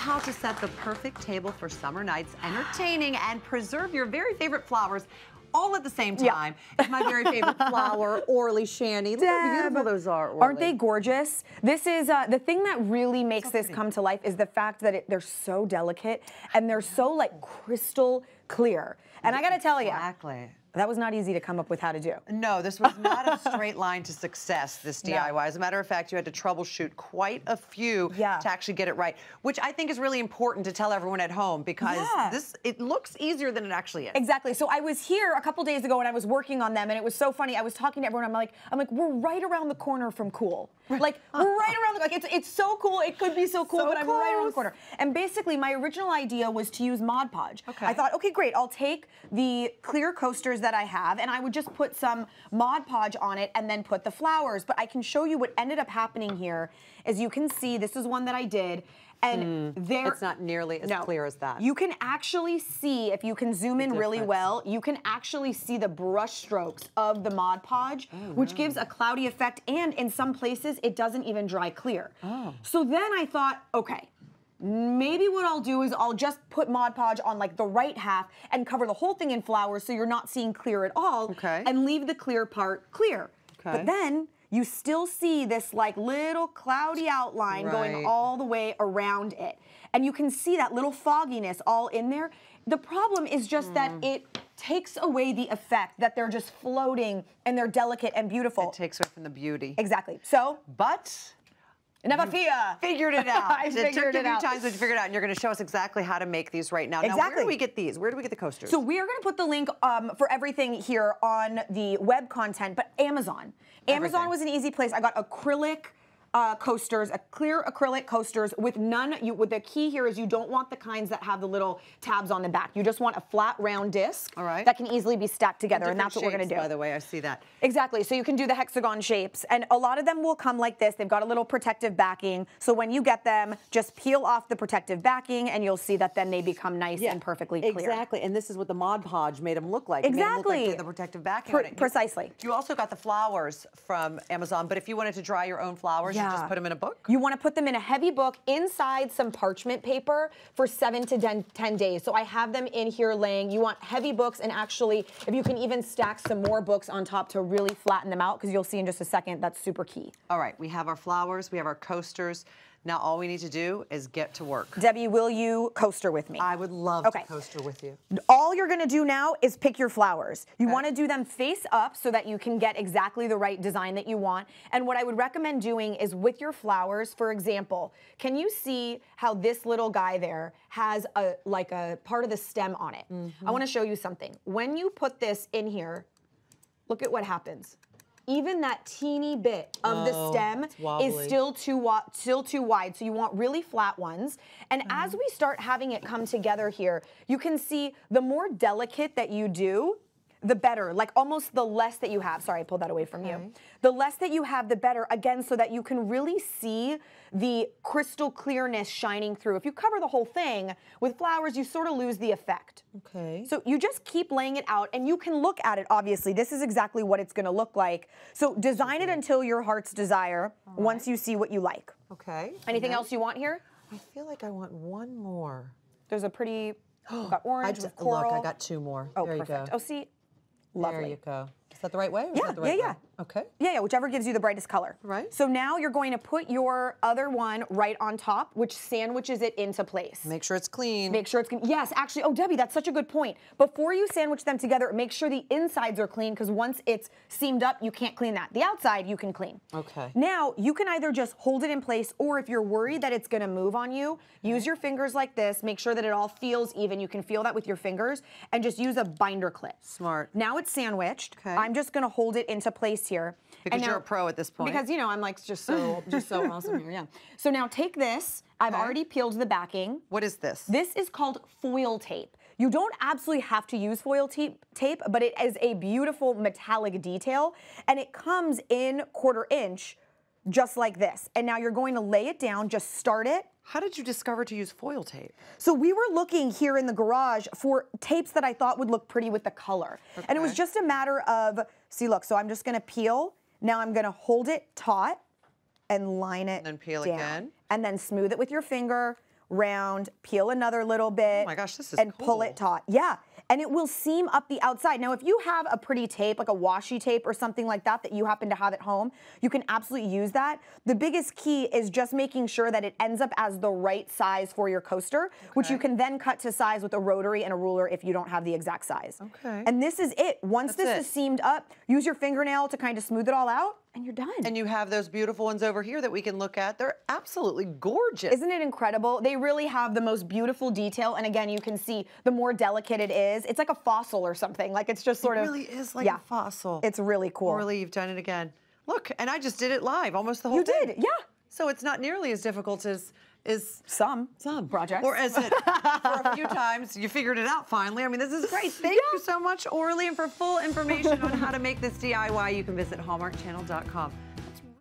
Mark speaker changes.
Speaker 1: how to set the perfect table for summer nights, entertaining, and preserve your very favorite flowers all at the same time. It's my very favorite flower, Orly Shani. Look how beautiful those are, Orly.
Speaker 2: Aren't they gorgeous? This is the thing that really makes this come to life is the fact that they're so delicate and they're so like crystal clear. And I gotta tell you, that was not easy to come up with how to do.
Speaker 1: No, this was not a straight line to success, this DIY. As a matter of fact, you had to troubleshoot quite a few to actually get it right, which I think is really important to tell everyone at home because it looks easier than it actually is.
Speaker 2: Exactly. So I was here a couple days ago and I was working on them and it was so funny. I was talking to everyone. I'm like, we're right around the corner from cool. Like we're right around the, like it's so cool. It could be so cool, but I'm right around the corner. And basically my original idea was to use Mod Podge. I thought, okay, great. I'll take the clear coasters that I have and I would just put some Mod Podge on it and then put the flowers. But I can show you what ended up happening here. As you can see, this is one that I did. And
Speaker 1: it's not nearly as clear as that.
Speaker 2: You can actually see, if you can zoom in really well, you can actually see the brush strokes of the Mod Podge, which gives a cloudy effect, and in some places, it doesn't even dry clear. So then I thought, okay, maybe what I'll do is I'll just put Mod Podge on like the right half and cover the whole thing in flowers so you're not seeing clear at all, and leave the clear part clear. But then, you still see this like little cloudy outline going all the way around it. And you can see that little fogginess all in there. The problem is just that it takes away the effect that they're just floating and they're delicate and beautiful.
Speaker 1: It takes away from the beauty.
Speaker 2: Exactly. So,
Speaker 1: never fear. Figured it out.
Speaker 2: I figured it out.
Speaker 1: It took a few times, but you figured it out, and you're going to show us exactly how to make these right now. Now, where do we get these? Where do we get the coasters?
Speaker 2: So we are going to put the link for everything here on the web content, but Amazon. Amazon was an easy place. I got acrylic coasters, clear acrylic coasters with none. The key here is you don't want the kinds that have the little tabs on the back. You just want a flat round disc that can easily be stacked together, and that's what we're going to do.
Speaker 1: By the way, I see that.
Speaker 2: Exactly. So you can do the hexagon shapes, and a lot of them will come like this. They've got a little protective backing. So when you get them, just peel off the protective backing, and you'll see that then they become nice and perfectly clear.
Speaker 1: Exactly. And this is what the Mod Podge made them look like.
Speaker 2: Exactly.
Speaker 1: It made them look like they had the protective backing on it.
Speaker 2: Precisely.
Speaker 1: You also got the flowers from Amazon, but if you wanted to dry your own flowers, you just put them in a book?
Speaker 2: You want to put them in a heavy book inside some parchment paper for 7 to 10 days. So I have them in here laying. You want heavy books, and actually, if you can even stack some more books on top to really flatten them out, because you'll see in just a second, that's super key.
Speaker 1: All right, we have our flowers, we have our coasters. Now all we need to do is get to work.
Speaker 2: Debbie, will you coaster with me?
Speaker 1: I would love to coaster with you.
Speaker 2: All you're going to do now is pick your flowers. You want to do them face up so that you can get exactly the right design that you want. And what I would recommend doing is with your flowers, for example, can you see how this little guy there has like a part of the stem on it? I want to show you something. When you put this in here, look at what happens. Even that teeny bit of the stem is still too wide, so you want really flat ones. And as we start having it come together here, you can see the more delicate that you do, the better, like almost the less that you have. Sorry, I pulled that away from you. The less that you have, the better, again, so that you can really see the crystal clearness shining through. If you cover the whole thing with flowers, you sort of lose the effect. So you just keep laying it out, and you can look at it, obviously. This is exactly what it's going to look like. So design it until your heart's desire once you see what you like. Anything else you want here?
Speaker 1: I feel like I want one more.
Speaker 2: There's a pretty, got orange with coral.
Speaker 1: Look, I got 2 more.
Speaker 2: Oh,
Speaker 1: there
Speaker 2: perfect.
Speaker 1: You go.
Speaker 2: Oh, see? Lovely.
Speaker 1: There you go. Is that the right way? Or is that the right way? Okay.
Speaker 2: Yeah, whichever gives you the brightest color. So now you're going to put your other one right on top, which sandwiches it into place.
Speaker 1: Make sure it's clean.
Speaker 2: Make sure it's clean. Yes, actually, oh, Debbie, that's such a good point. Before you sandwich them together, make sure the insides are clean, because once it's seamed up, you can't clean that. The outside, you can clean. Now, you can either just hold it in place, or if you're worried that it's going to move on you, use your fingers like this. Make sure that it all feels even. You can feel that with your fingers, and just use a binder clip.
Speaker 1: Smart.
Speaker 2: Now it's sandwiched. I'm just going to hold it into place here.
Speaker 1: Because you're a pro at this point.
Speaker 2: Because, you know, I'm like just so awesome here, So now take this. I've already peeled the backing.
Speaker 1: What is this?
Speaker 2: This is called foil tape. You don't absolutely have to use foil tape, but it is a beautiful metallic detail, and it comes in 1/4 inch just like this. And now you're going to lay it down, just start it.
Speaker 1: How did you discover to use foil tape?
Speaker 2: So we were looking here in the garage for tapes that I thought would look pretty with the color. And it was just a matter of, see, look, so I'm just gonna peel. Now I'm gonna hold it taut and line it
Speaker 1: and then peel
Speaker 2: down.
Speaker 1: again.
Speaker 2: And then smooth it with your finger, round, peel another little bit.
Speaker 1: Oh my gosh, this is
Speaker 2: and
Speaker 1: cool.
Speaker 2: Pull it taut. Yeah. And it will seam up the outside. Now, if you have a pretty tape, like a washi tape or something like that you happen to have at home, you can absolutely use that. The biggest key is just making sure that it ends up as the right size for your coaster, which you can then cut to size with a rotary and a ruler if you don't have the exact size.
Speaker 1: Okay.
Speaker 2: And this is it. Once this is seamed up, use your fingernail to kind of smooth it all out, and you're done.
Speaker 1: And you have those beautiful ones over here that we can look at. They're absolutely gorgeous.
Speaker 2: Isn't it incredible? They really have the most beautiful detail. And again, you can see the more delicate it is. It's like a fossil or something. Like it's just sort of.
Speaker 1: It really is like a fossil.
Speaker 2: It's really cool.
Speaker 1: Orly, you've done it again. Look, and I just did it live, almost the whole thing.
Speaker 2: You did, yeah.
Speaker 1: So it's not nearly as difficult as
Speaker 2: some projects.
Speaker 1: Or as it for a few times you figured it out finally. I mean, this is great. Thank you so much, Orly. And for full information on how to make this DIY, you can visit hallmarkchannel.com.